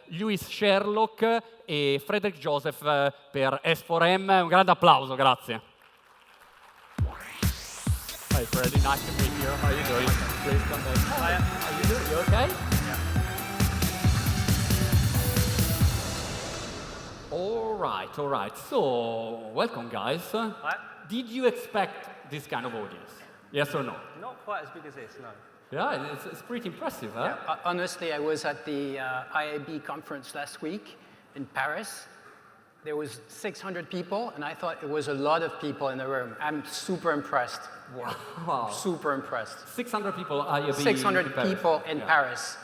Lewis Sherlock e Frederic Joseph per S4M. Un grande applauso, grazie. Hi, Freddie. Nice to meet you. How are you doing? Please come back. Hi. How are you doing? You okay? Yeah. All right. So, welcome, guys. Hi. Did you expect this kind of audience? Yes or no? Not quite as big as this, no. Yeah, it's pretty impressive, huh? Yeah, honestly, I was at the IAB conference last week in Paris. There was 600 people, and I thought it was a lot of people in the room. I'm super impressed. Wow. Super impressed. 600 people IAB 600 people in yeah. Paris.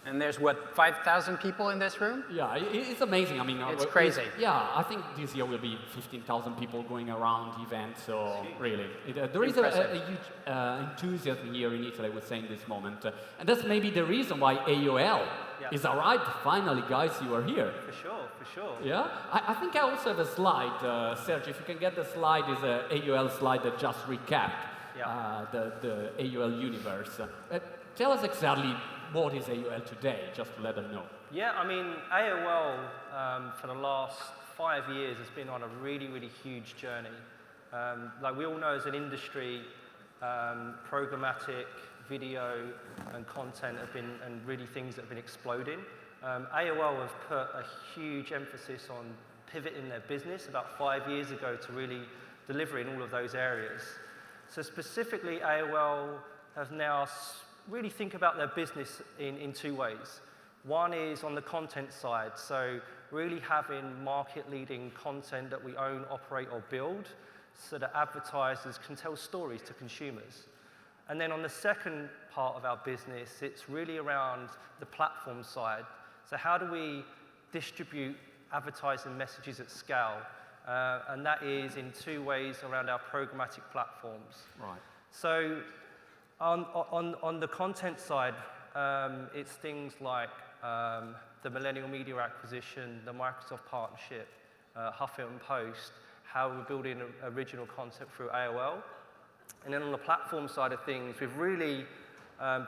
And there's, what, 5,000 people in this room? Yeah, it's amazing. I mean, it's crazy. Yeah, I think this year will be 15,000 people going around the event, so really. There is a huge enthusiasm here in Italy, I would say, in this moment. And that's maybe the reason why AOL is arrived. Finally, guys, you are here. For sure. Yeah? I think I also have a slide, Serge, if you can get the slide, is an AOL slide that just recapped the AOL universe. Tell us exactly what is AOL today, just to let them know. Yeah, I mean, AOL for the last 5 years has been on a really, really huge journey. Like we all know as an industry, programmatic video and content have been, and really things that have been exploding. AOL have put a huge emphasis on pivoting their business about 5 years ago to really deliver in all of those areas. So specifically, AOL have now really think about their business in two ways. One is on the content side, so really having market-leading content that we own, operate, or build, so that advertisers can tell stories to consumers. And then on the second part of our business, it's really around the platform side. So how do we distribute advertising messages at scale? And that is in two ways around our programmatic platforms. Right. So on the content side, it's things like the Millennial Media acquisition, the Microsoft partnership, Huffington Post, how we're building original content through AOL. And then on the platform side of things, we've really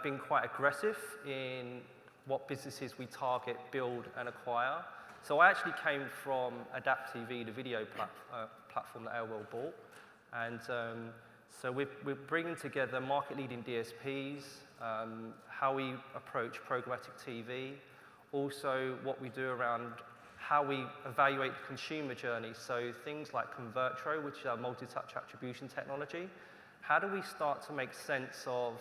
been quite aggressive in what businesses we target, build, and acquire. So I actually came from Adapt TV, the video platform that AOL bought. And so we're bringing together market-leading DSPs, how we approach programmatic TV, also what we do around how we evaluate the consumer journey. So things like Convertro, which is our multi-touch attribution technology. How do we start to make sense of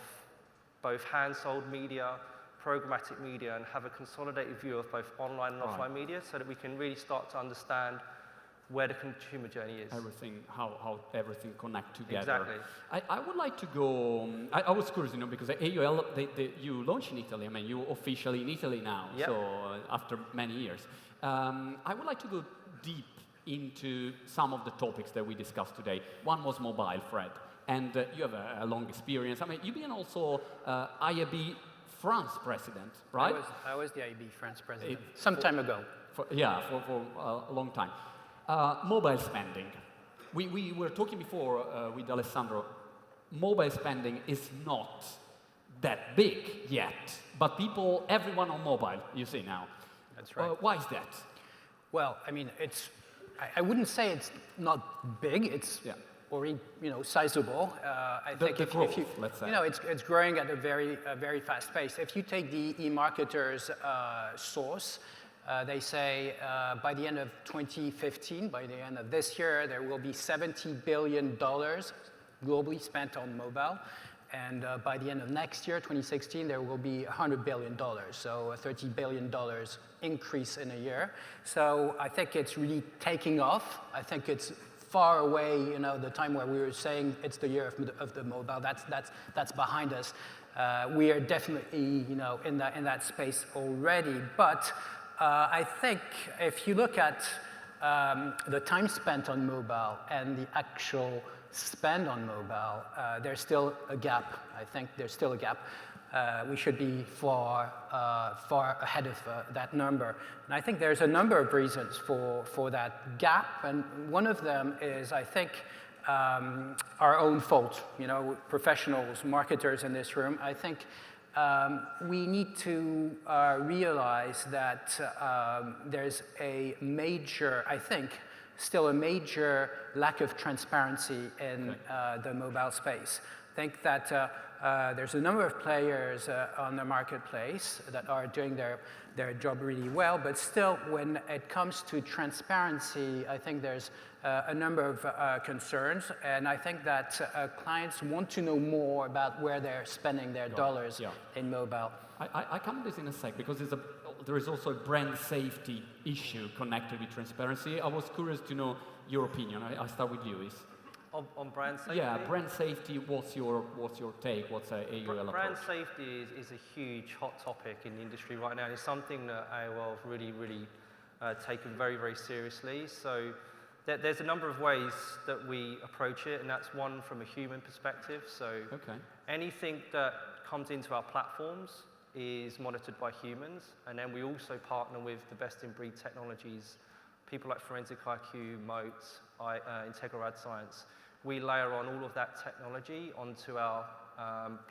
both hand-sold media, programmatic media, and have a consolidated view of both online and offline media so that we can really start to understand where the consumer journey is. Everything, how everything connect together. Exactly. I would like to go, I was curious, because AOL, you launched in Italy, I mean, you officially in Italy now, so after many years. I would like to go deep into some of the topics that we discussed today. One was mobile, Fred, and you have a long experience. I mean, you've been also IAB France president, right? I was the IAB France president some time ago. For a long time. Mobile spending. We were talking before with Alessandro. Mobile spending is not that big yet, but everyone on mobile, you see now. That's right. Why is that? Well, I mean, I wouldn't say it's not big. It's already, sizable. I think if you, let's say. It's growing at a very fast pace. If you take the eMarketer's source, they say by the end of 2015, by the end of this year, there will be $70 billion globally spent on mobile. And by the end of next year, 2016, there will be $100 billion, so a $30 billion increase in a year. So I think it's really taking off. I think it's far away, the time where we were saying it's the year of the mobile. That's behind us. We are definitely, in that space already. But I think if you look at the time spent on mobile and the actual spend on mobile, there's still a gap. I think there's still a gap. We should be far ahead of that number. And I think there's a number of reasons for that gap. And one of them is, I think, our own fault. Professionals, marketers in this room, I think we need to realize that there's a major, I think, still a major lack of transparency in the mobile space. I think that there's a number of players on the marketplace that are doing their job really well, but still, when it comes to transparency, I think there's a number of concerns, and I think that clients want to know more about where they're spending their dollars in mobile. I come to this in a sec, because there is also a brand safety issue connected with transparency. I was curious to know your opinion. I start with you. On brand safety? Yeah, brand safety, what's your take? What's AUL approach? Brand safety is a huge hot topic in the industry right now. It's something that AOL have really taken very, very seriously. So there's a number of ways that we approach it, and that's one from a human perspective. So anything that comes into our platforms is monitored by humans, and then we also partner with the best-in-breed technologies, people like Forensic IQ, Moat, Integral Ad Science. We layer on all of that technology onto our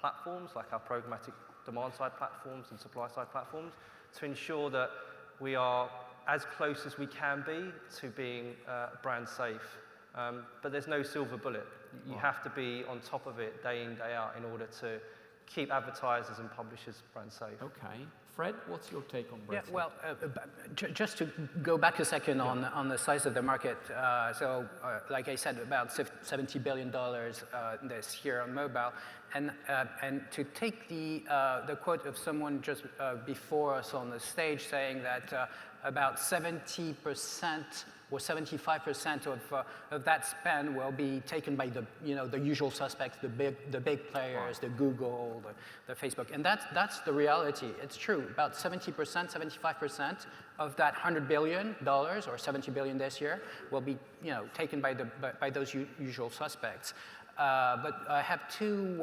platforms, like our programmatic demand-side platforms and supply-side platforms, to ensure that we are as close as we can be to being brand safe. But there's no silver bullet. You have to be on top of it day in, day out in order to keep advertisers and publishers brand safe. Okay. Fred, what's your take on brand safety? Well, just to go back a second on the size of the market. Like I said, about $70 billion this year on mobile. And to take the quote of someone just before us on the stage saying that about 70% or 75% of that spend will be taken by the usual suspects, the big players, the Google, the Facebook, and that's the reality. It's true. About 70%, 75% of that $100 billion or $70 billion this year will be taken by those usual suspects. But I have two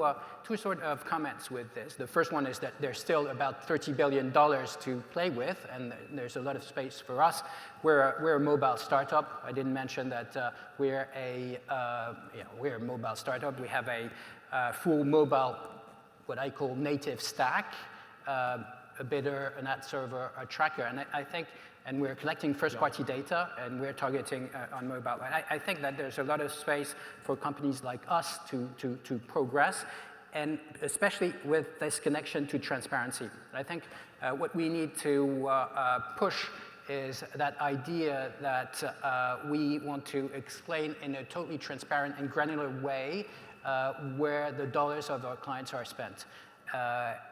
sort of comments with this. The first one is that there's still about $30 billion to play with, and there's a lot of space for us. We're a mobile startup. I didn't mention that we're a mobile startup. We have a full mobile, what I call native stack, a bidder, an ad server, a tracker, and I think. And we're collecting first-party data, and we're targeting on mobile. I think that there's a lot of space for companies like us to progress, and especially with this connection to transparency. I think what we need to push is that idea that we want to explain in a totally transparent and granular way where the dollars of our clients are spent.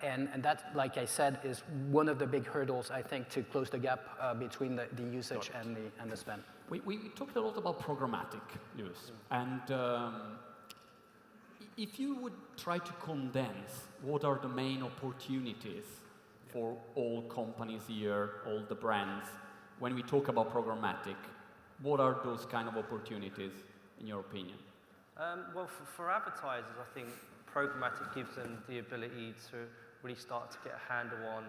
And that, like I said, is one of the big hurdles, I think, to close the gap between the usage and the spend. We talked a lot about programmatic news. And if you would try to condense what are the main opportunities for all companies here, all the brands, when we talk about programmatic, what are those kind of opportunities, in your opinion? Well, for advertisers, I think programmatic gives them the ability to really start to get a handle on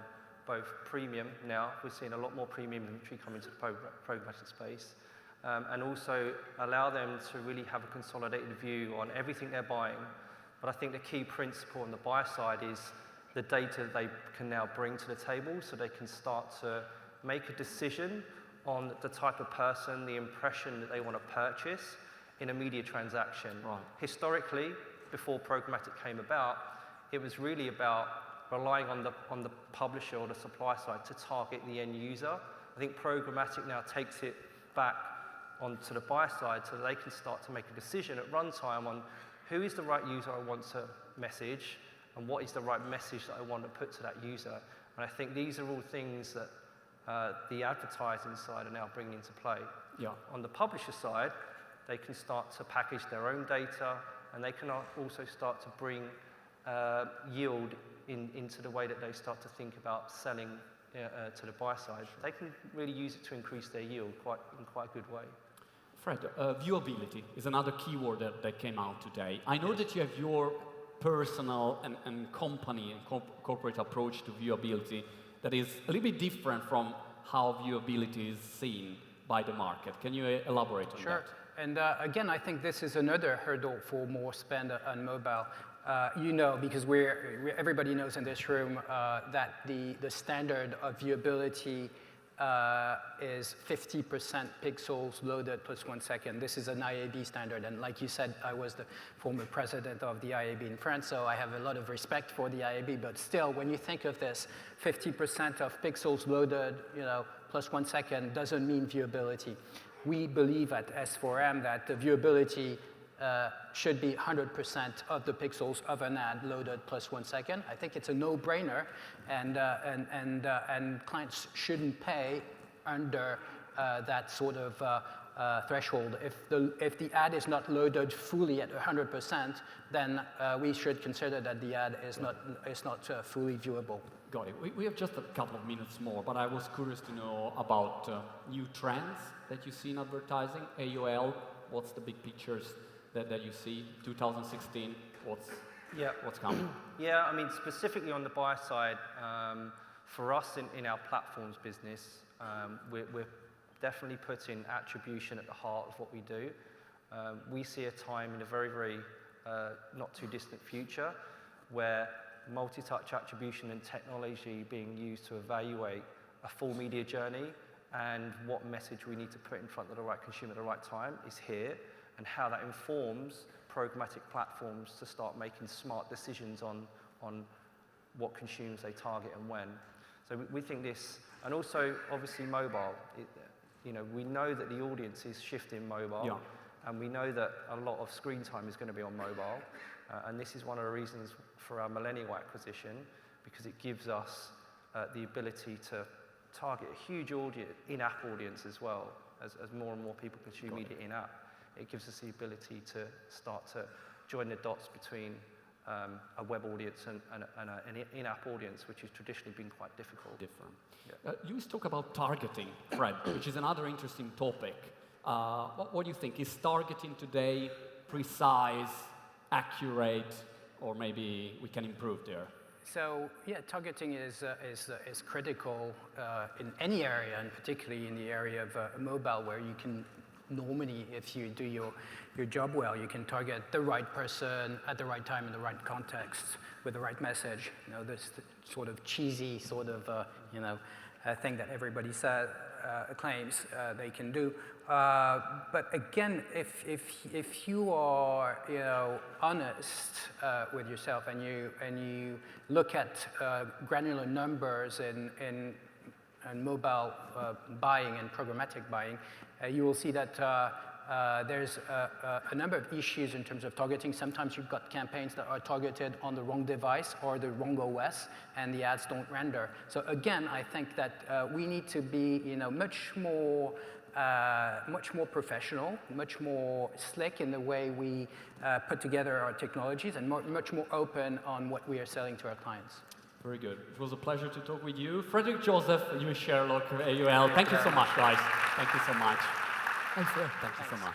both premium now. We're seeing a lot more premium inventory come into the programmatic space, and also allow them to really have a consolidated view on everything they're buying. But I think the key principle on the buyer side is the data they can now bring to the table, so they can start to make a decision on the type of person, the impression that they want to purchase in a media transaction. Right. Historically, before programmatic came about, it was really about relying on the publisher or the supply side to target the end user. I think programmatic now takes it back onto the buyer side so that they can start to make a decision at runtime on who is the right user I want to message and what is the right message that I want to put to that user. And I think these are all things that the advertising side are now bringing into play. Yeah. On the publisher side, they can start to package their own data, and they can also start to bring yield into the way that they start to think about selling to the buyer side. They can really use it to increase their yield in quite a good way. Fred, viewability is another keyword that came out today. I know that you have your personal and company and corporate approach to viewability that is a little bit different from how viewability is seen by the market. Can you elaborate on that? Sure. And again, I think this is another hurdle for more spend on mobile. you know, because everybody knows in this room that the standard of viewability is 50% pixels loaded plus 1 second. This is an IAB standard, and like you said, I was the former president of the IAB in France, so I have a lot of respect for the IAB, but still, when you think of this, 50% of pixels loaded, you know, plus 1 second doesn't mean viewability. We believe at S4M that the viewability should be 100% of the pixels of an ad loaded plus 1 second. I think it's a no-brainer, and clients shouldn't pay under that sort of threshold. If the ad is not loaded fully at 100%, then we should consider that the ad is not fully viewable. Got it. We have just a couple of minutes more, but I was curious to know about new trends that you see in advertising. AOL, what's the big pictures that you see? 2016, what's coming? Yeah, I mean, specifically on the buyer side, for us in our platforms business, we're definitely putting attribution at the heart of what we do. We see a time in a very, very not too distant future where multi-touch attribution and technology being used to evaluate a full media journey and what message we need to put in front of the right consumer at the right time is here, and how that informs programmatic platforms to start making smart decisions on what consumers they target and when. So we think this, and also obviously mobile. You know, we know that the audience is shifting mobile, and we know that a lot of screen time is going to be on mobile, and this is one of the reasons for our Millennial acquisition, because it gives us the ability to target a huge audience, in-app audience as well, as more and more people consume media in-app. It gives us the ability to start to join the dots between a web audience and an in-app audience, which has traditionally been quite difficult. Yeah. You talk about targeting, Fred, which is another interesting topic. What do you think? Is targeting today precise, accurate, or maybe we can improve there? So yeah, targeting is critical in any area, and particularly in the area of mobile, where you can normally, if you do your job well, you can target the right person at the right time in the right context with the right message. You know, this sort of cheesy sort of thing that everybody claims they can do. But again, if you are honest with yourself and you look at granular numbers in mobile buying and programmatic buying, you will see that there's a number of issues in terms of targeting. Sometimes you've got campaigns that are targeted on the wrong device or the wrong OS, and the ads don't render. So again, I think that we need to be much more professional, much more slick in the way we put together our technologies, and much more open on what we are selling to our clients. Very good. It was a pleasure to talk with you. Frederic Joseph, you Sherlock, AOL. Thank you so much, guys. Thank you so much. Thanks, Fred. Thank you so much.